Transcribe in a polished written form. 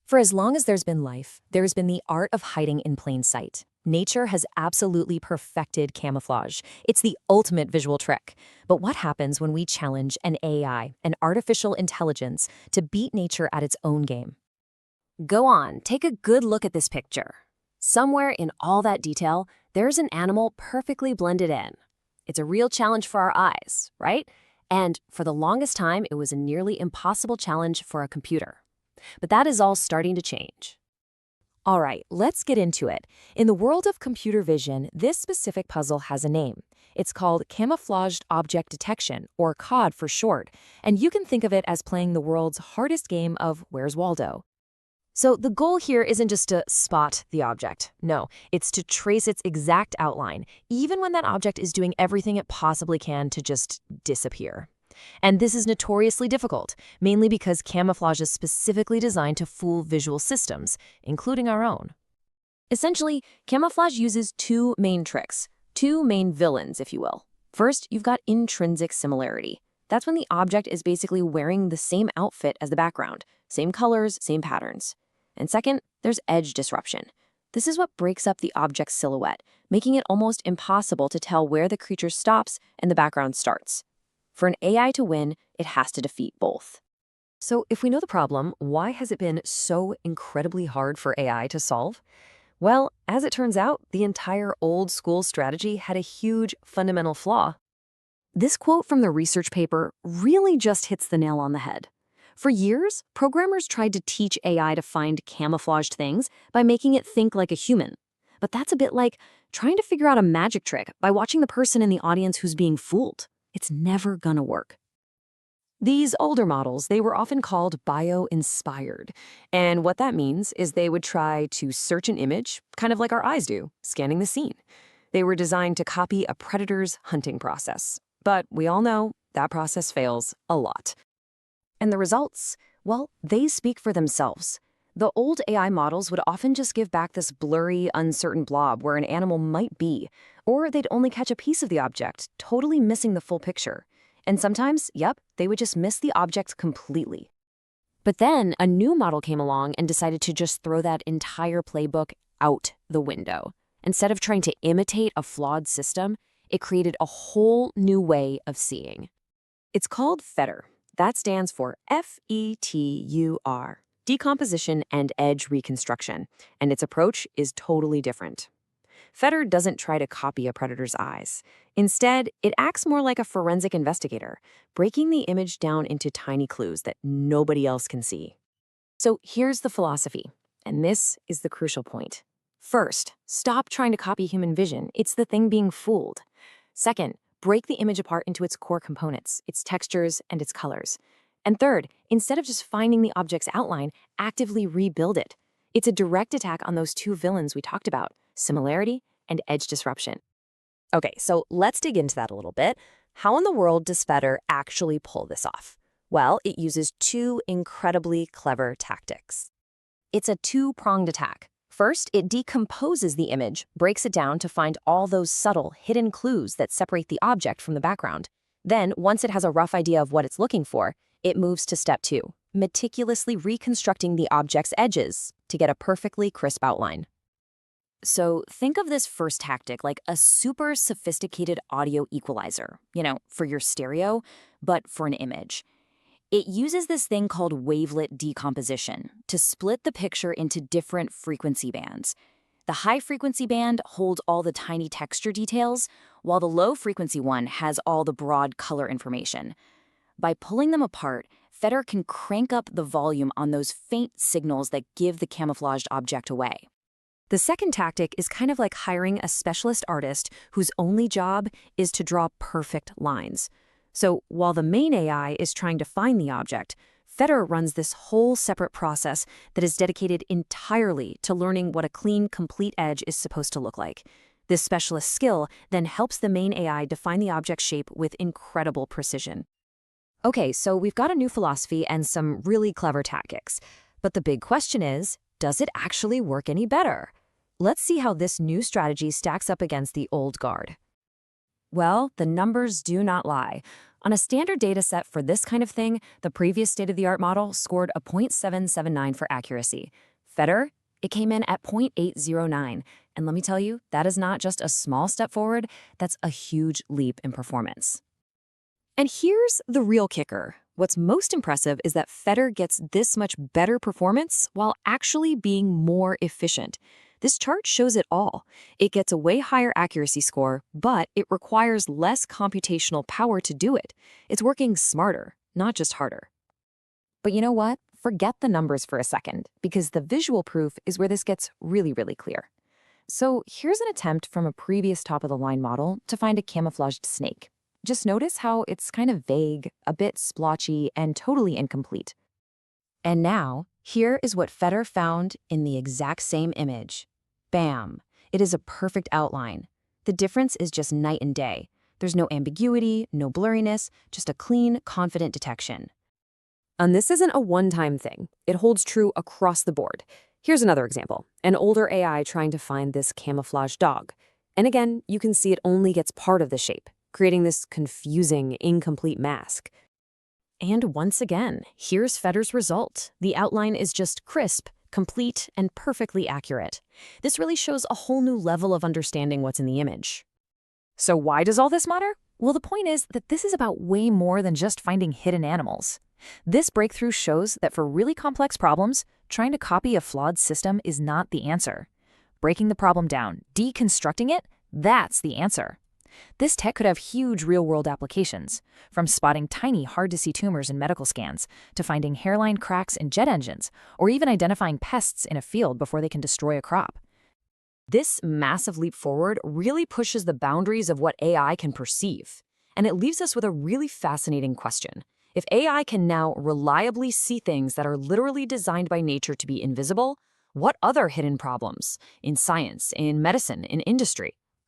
For as long as there's been life, there's been the art of hiding in plain sight. Nature has absolutely perfected camouflage. It's the ultimate visual trick. But what happens when we challenge an AI, an artificial intelligence, to beat nature at its own game? Go on, take a good look at this picture. Somewhere in all that detail, there's an animal perfectly blended in. It's a real challenge for our eyes, right? And for the longest time, it was a nearly impossible challenge for a computer. But that is all starting to change. All right, let's get into it. In the world of computer vision, this specific puzzle has a name. It's called Camouflaged Object Detection, or COD for short, and you can think of it as playing the world's hardest game of Where's Waldo? So the goal here isn't just to spot the object. No, it's to trace its exact outline, even when that object is doing everything it possibly can to just disappear. And this is notoriously difficult, mainly because camouflage is specifically designed to fool visual systems, including our own. Essentially, camouflage uses two main tricks, two main villains, if you will. First, you've got intrinsic similarity. That's when the object is basically wearing the same outfit as the background, same colors, same patterns. And second, there's edge disruption. This is what breaks up the object's silhouette, making it almost impossible to tell where the creature stops and the background starts. For an AI to win, it has to defeat both. So if we know the problem, why has it been so incredibly hard for AI to solve? Well, as it turns out, the entire old school strategy had a huge fundamental flaw. This quote from the research paper really just hits the nail on the head. For years, programmers tried to teach AI to find camouflaged things by making it think like a human. But that's a bit like trying to figure out a magic trick by watching the person in the audience who's being fooled. It's never gonna work. These older models, they were often called bio-inspired. And what that means is they would try to search an image, kind of like our eyes do, scanning the scene. They were designed to copy a predator's hunting process. But we all know that process fails a lot. And the results? Well, they speak for themselves. The old AI models would often just give back this blurry, uncertain blob where an animal might be, or they'd only catch a piece of the object, totally missing the full picture. And sometimes, they would just miss the object completely. But then a new model came along and decided to just throw that entire playbook out the window. Instead of trying to imitate a flawed system, it created a whole new way of seeing. It's called FETR. That stands for F-E-T-U-R. Decomposition and edge reconstruction, and its approach is totally different. FETR doesn't try to copy a predator's eyes. Instead, it acts more like a forensic investigator, breaking the image down into tiny clues that nobody else can see. So here's the philosophy, and this is the crucial point. First, stop trying to copy human vision. It's the thing being fooled. Second, break the image apart into its core components, its textures, and its colors. And third, instead of just finding the object's outline, actively rebuild it. It's a direct attack on those two villains we talked about, similarity and edge disruption. Okay, so let's dig into that a little bit. How in the world does FETR actually pull this off? Well, it uses two incredibly clever tactics. It's a two-pronged attack. First, it decomposes the image, breaks it down to find all those subtle, hidden clues that separate the object from the background. Then, once it has a rough idea of what it's looking for, it moves to step two, meticulously reconstructing the object's edges to get a perfectly crisp outline. So think of this first tactic like a super sophisticated audio equalizer, for your stereo, but for an image. It uses this thing called wavelet decomposition to split the picture into different frequency bands. The high-frequency band holds all the tiny texture details, while the low-frequency one has all the broad color information. By pulling them apart, FETR can crank up the volume on those faint signals that give the camouflaged object away. The second tactic is kind of like hiring a specialist artist whose only job is to draw perfect lines. So while the main AI is trying to find the object, FETR runs this whole separate process that is dedicated entirely to learning what a clean, complete edge is supposed to look like. This specialist skill then helps the main AI define the object's shape with incredible precision. Okay, so we've got a new philosophy and some really clever tactics. But the big question is, does it actually work any better? Let's see how this new strategy stacks up against the old guard. Well, the numbers do not lie. On a standard data set for this kind of thing, the previous state-of-the-art model scored a 0.779 for accuracy. Fetter, it came in at 0.809. And let me tell you, that is not just a small step forward, that's a huge leap in performance. And here's the real kicker. What's most impressive is that Fetter gets this much better performance while actually being more efficient. This chart shows it all. It gets a way higher accuracy score, but it requires less computational power to do it. It's working smarter, not just harder. But you know what? Forget the numbers for a second, because the visual proof is where this gets really, really clear. So here's an attempt from a previous top-of-the-line model to find a camouflaged snake. Just notice how it's kind of vague, a bit splotchy, and totally incomplete. And now, here is what Fetter found in the exact same image. Bam! It is a perfect outline. The difference is just night and day. There's no ambiguity, no blurriness, just a clean, confident detection. And this isn't a one-time thing. It holds true across the board. Here's another example. An older AI trying to find this camouflaged dog. And again, you can see it only gets part of the shape, creating this confusing, incomplete mask. And once again, here's Fetter's result. The outline is just crisp, complete, and perfectly accurate. This really shows a whole new level of understanding what's in the image. So why does all this matter? Well, the point is that this is about way more than just finding hidden animals. This breakthrough shows that for really complex problems, trying to copy a flawed system is not the answer. Breaking the problem down, deconstructing it, that's the answer. This tech could have huge real-world applications, from spotting tiny, hard-to-see tumors in medical scans, to finding hairline cracks in jet engines, or even identifying pests in a field before they can destroy a crop. This massive leap forward really pushes the boundaries of what AI can perceive. And it leaves us with a really fascinating question. If AI can now reliably see things that are literally designed by nature to be invisible, what other hidden problems in science, in medicine, in industry